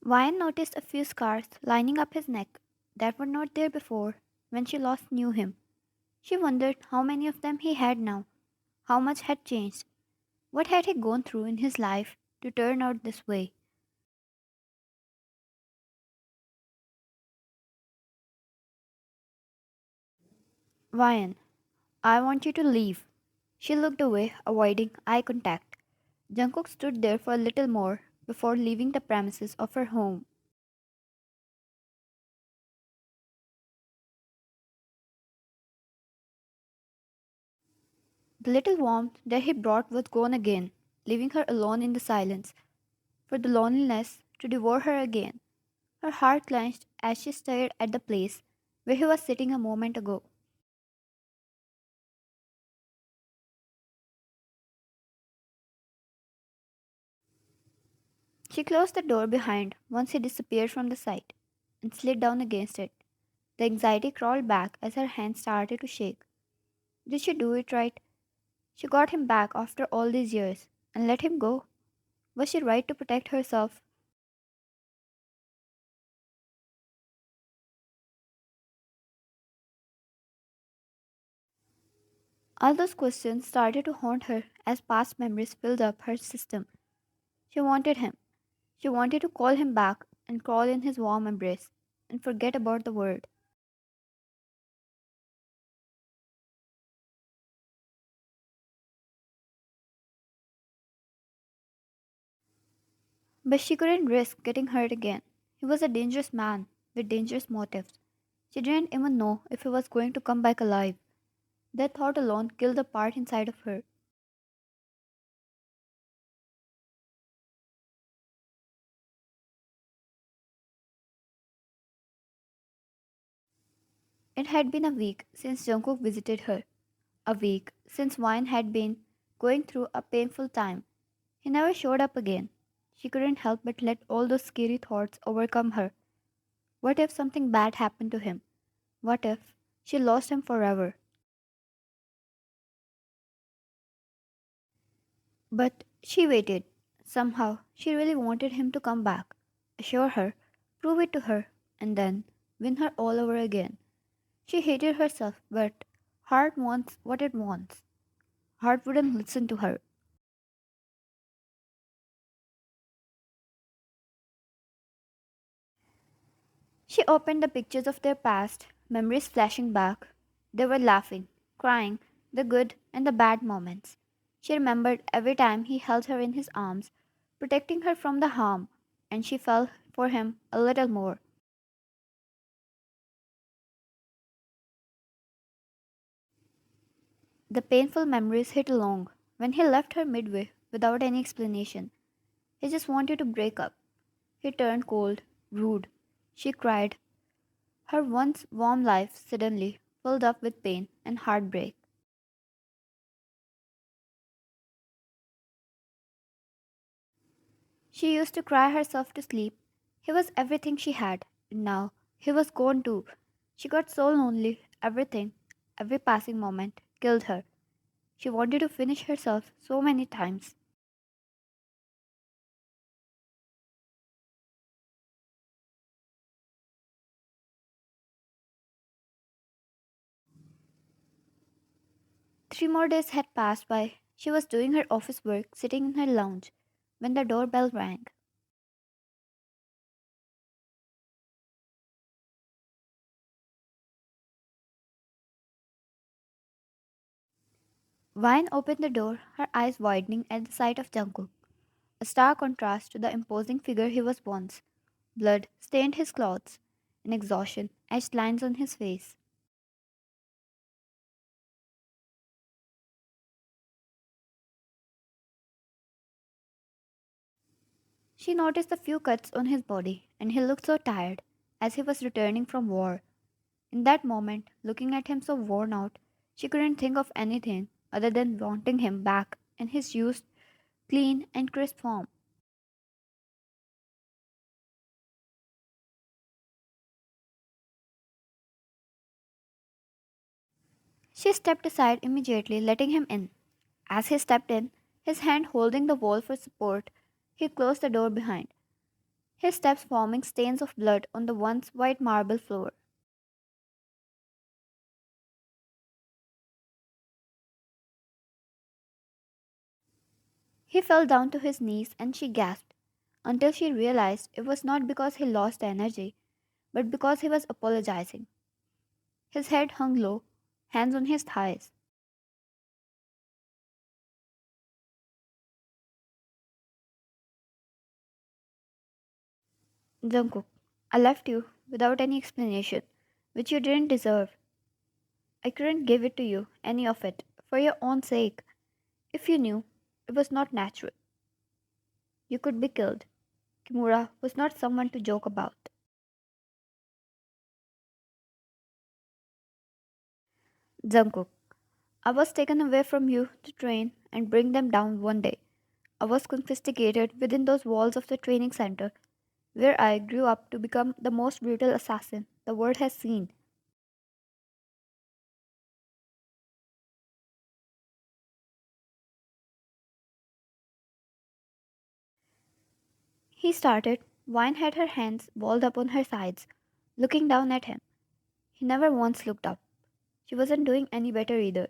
Wyan noticed a few scars lining up his neck that were not there before when she last knew him. She wondered how many of them he had now, how much had changed. What had he gone through in his life to turn out this way? Wyan, I want you to leave. She looked away, avoiding eye contact. Jungkook stood there for a little more before leaving the premises of her home. The little warmth that he brought was gone again, leaving her alone in the silence, for the loneliness to devour her again. Her heart clenched as she stared at the place where he was sitting a moment ago. She closed the door behind once he disappeared from the sight and slid down against it. The anxiety crawled back as her hands started to shake. Did she do it right? She got him back after all these years and let him go. Was she right to protect herself? All those questions started to haunt her as past memories filled up her system. She wanted him. She wanted to call him back and crawl in his warm embrace and forget about the world. But she couldn't risk getting hurt again. He was a dangerous man with dangerous motives. She didn't even know if he was going to come back alive. That thought alone killed the part inside of her. It had been a week since Jungkook visited her. A week since Wine had been going through a painful time. He never showed up again. She couldn't help but let all those scary thoughts overcome her. What if something bad happened to him? What if she lost him forever? But she waited. Somehow, she really wanted him to come back, assure her, prove it to her, and then win her all over again. She hated herself, but heart wants what it wants. Heart wouldn't listen to her. She opened the pictures of their past, memories flashing back. They were laughing, crying, the good and the bad moments. She remembered every time he held her in his arms, protecting her from the harm, and she fell for him a little more. The painful memories hit along when he left her midway without any explanation. He just wanted to break up. He turned cold, rude. She cried, her once warm life suddenly filled up with pain and heartbreak. She used to cry herself to sleep. He was everything she had, and now he was gone too. She got so lonely, everything, every passing moment, killed her. She wanted to finish herself so many times. 3 more days had passed by. She was doing her office work, sitting in her lounge, when the doorbell rang. Vine opened the door, her eyes widening at the sight of Jungkook, a stark contrast to the imposing figure he was once. Blood stained his clothes, and exhaustion etched lines on his face. She noticed the few cuts on his body, and he looked so tired, as he was returning from war. In that moment, looking at him so worn out, she couldn't think of anything other than wanting him back in his used, clean, and crisp form. She stepped aside immediately, letting him in. As he stepped in, his hand holding the wall for support, he closed the door behind. his steps forming stains of blood on the once white marble floor. He fell down to his knees and she gasped until she realized it was not because he lost energy, but because he was apologizing. His head hung low, hands on his thighs. Jungkook, I left you without any explanation, which you didn't deserve. I couldn't give it to you, any of it, for your own sake. If you knew, it was not natural. You could be killed. Kimura was not someone to joke about. Jungkook, I was taken away from you to train and bring them down one day. I was confiscated within those walls of the training center, where I grew up to become the most brutal assassin the world has seen. He started. Wine had her hands balled up on her sides, looking down at him. He never once looked up. She wasn't doing any better either.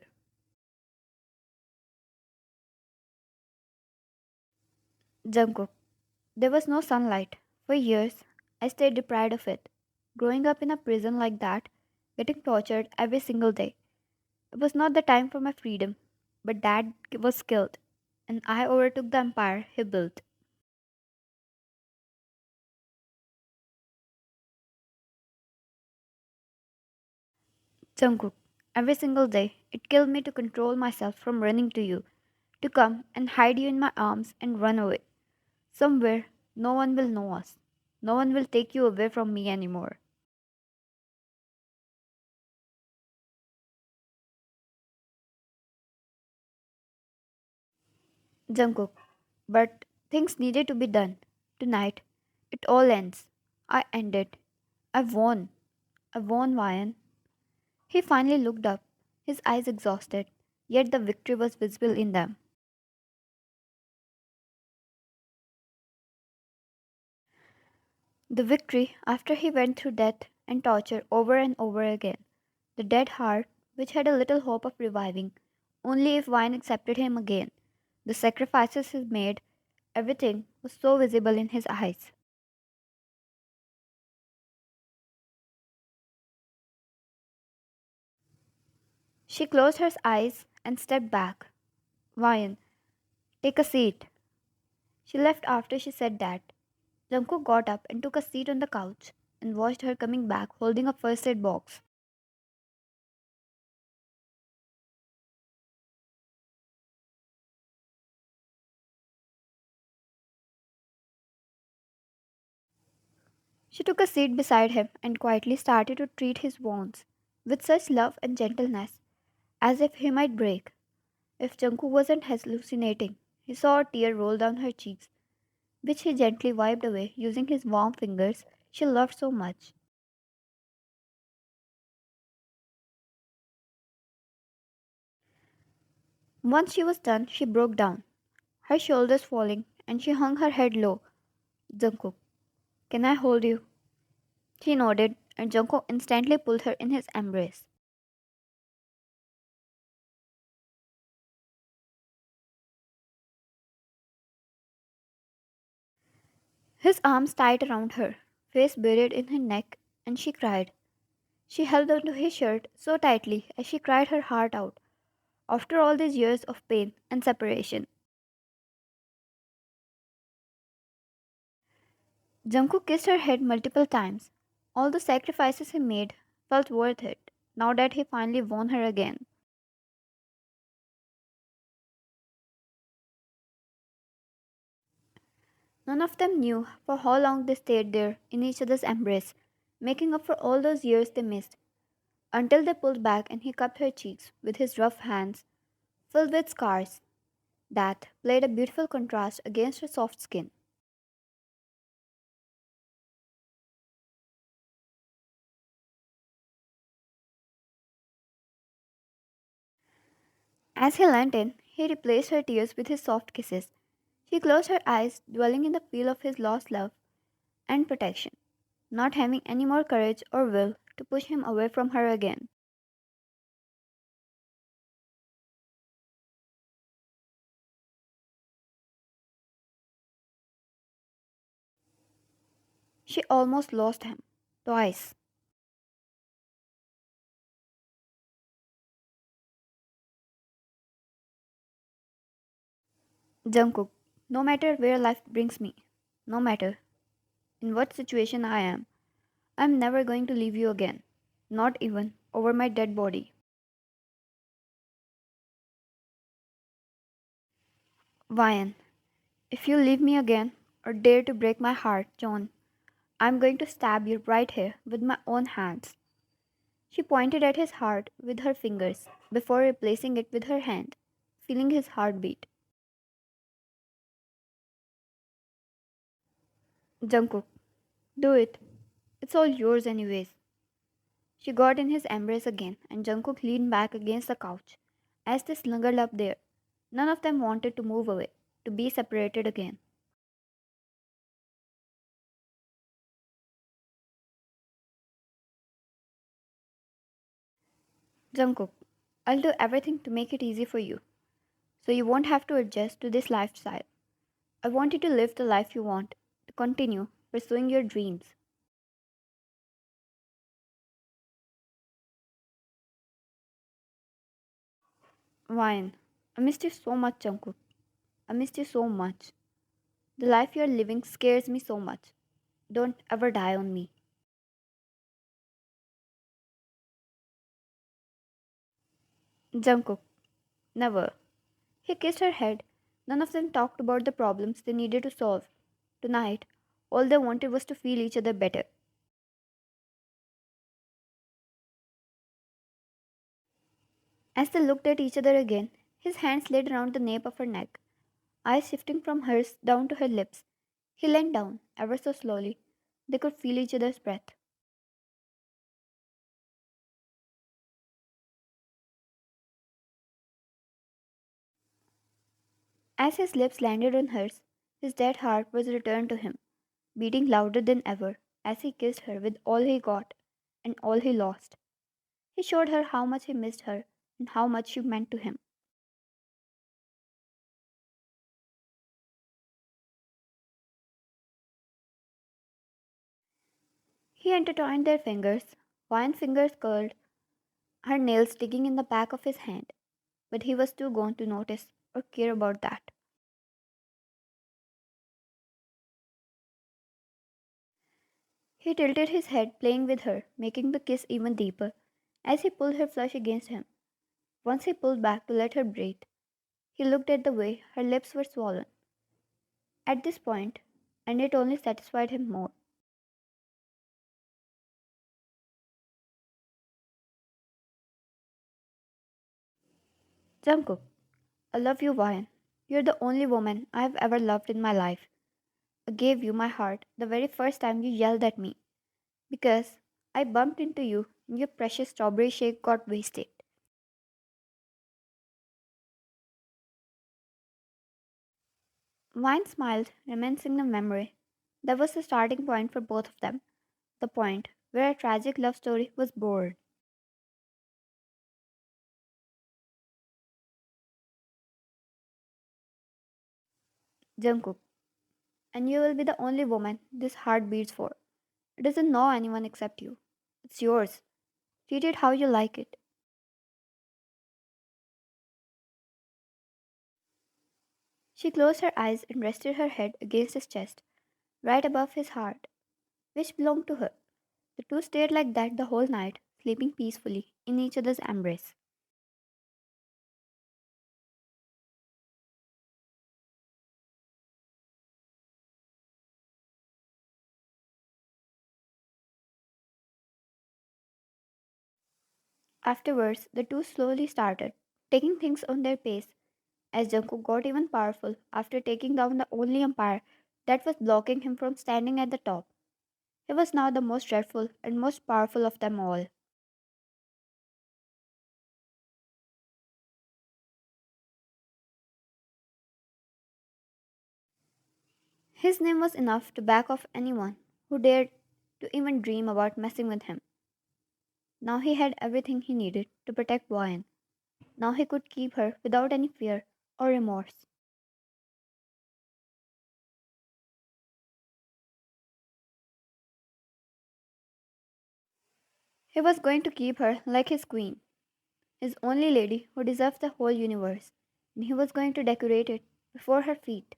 Jungkook. There was no sunlight. For years, I stayed deprived of it. Growing up in a prison like that, getting tortured every single day. It was not the time for my freedom, but Dad was killed, and I overtook the empire he built. Jungkook, every single day, it killed me to control myself from running to you, to come and hide you in my arms and run away. Somewhere, no one will know us. No one will take you away from me anymore. Jungkook, but things needed to be done. Tonight, it all ends. I ended. I won. I won, Ryan. He finally looked up, his eyes exhausted, yet the victory was visible in them. The victory after he went through death and torture over and over again. The dead heart, which had a little hope of reviving, only if Wine accepted him again. The sacrifices he made, everything was so visible in his eyes. She closed her eyes and stepped back. Wine, take a seat. She left after she said that. Jungkook got up and took a seat on the couch and watched her coming back holding a first aid box. She took a seat beside him and quietly started to treat his wounds with such love and gentleness as if he might break. If Jungkook wasn't hallucinating, he saw a tear roll down her cheeks, which he gently wiped away using his warm fingers she loved so much. Once she was done, she broke down, her shoulders falling, and she hung her head low. Jungkook, can I hold you? She nodded, and Jungkook instantly pulled her in his embrace. His arms tight around her, face buried in her neck, and she cried. She held onto his shirt so tightly as she cried her heart out after all these years of pain and separation. Jungkook kissed her head multiple times. All the sacrifices he made felt worth it now that he finally won her again. None of them knew for how long they stayed there in each other's embrace, making up for all those years they missed, until they pulled back and he cupped her cheeks with his rough hands filled with scars that played a beautiful contrast against her soft skin. As he leant in, he replaced her tears with his soft kisses. She closed her eyes, dwelling in the feel of his lost love, and protection, not having any more courage or will to push him away from her again. She almost lost him. Twice. Jungkook, no matter where life brings me, no matter in what situation I am, I'm never going to leave you again. Not even over my dead body. Vian, if you leave me again or dare to break my heart, John, I'm going to stab you right here with my own hands. She pointed at his heart with her fingers before replacing it with her hand, feeling his heartbeat. Jungkook, do it. It's all yours anyways. She got in his embrace again, and Jungkook leaned back against the couch. As they snuggled up there, none of them wanted to move away, to be separated again. Jungkook, I'll do everything to make it easy for you, so you won't have to adjust to this lifestyle. I want you to live the life you want, to continue pursuing your dreams. Ryan, I missed you so much, Jungkook. I missed you so much. The life you're living scares me so much. Don't ever die on me. Jungkook, never. He kissed her head. None of them talked about the problems they needed to solve. Tonight, all they wanted was to feel each other better. As they looked at each other again, his hand slid around the nape of her neck, eyes shifting from hers down to her lips. He leaned down, ever so slowly. They could feel each other's breath. As his lips landed on hers, his dead heart was returned to him, beating louder than ever as he kissed her with all he got and all he lost. He showed her how much he missed her and how much she meant to him. He intertwined their fingers, one fingers curled, her nails digging in the back of his hand, but he was too gone to notice or care about that. He tilted his head, playing with her, making the kiss even deeper as he pulled her flesh against him. Once he pulled back to let her breathe, he looked at the way her lips were swollen. At this point, and it only satisfied him more. Jungkook, I love you, Ryan. You're the only woman I have ever loved in my life. I gave you my heart the very first time you yelled at me because I bumped into you and your precious strawberry shake got wasted. Vine smiled, reminiscing the memory. That was the starting point for both of them, the point where a tragic love story was born. Jungkook, and you will be the only woman this heart beats for. It doesn't know anyone except you. It's yours. Treat it how you like it. She closed her eyes and rested her head against his chest, right above his heart, which belonged to her. The two stayed like that the whole night, sleeping peacefully in each other's embrace. Afterwards, the two slowly started, taking things on their pace as Jungkook got even powerful after taking down the only umpire that was blocking him from standing at the top. He was now the most dreadful and most powerful of them all. His name was enough to back off anyone who dared to even dream about messing with him. Now he had everything he needed to protect Wyan. Now he could keep her without any fear or remorse. He was going to keep her like his queen, his only lady who deserved the whole universe, and he was going to decorate it before her feet.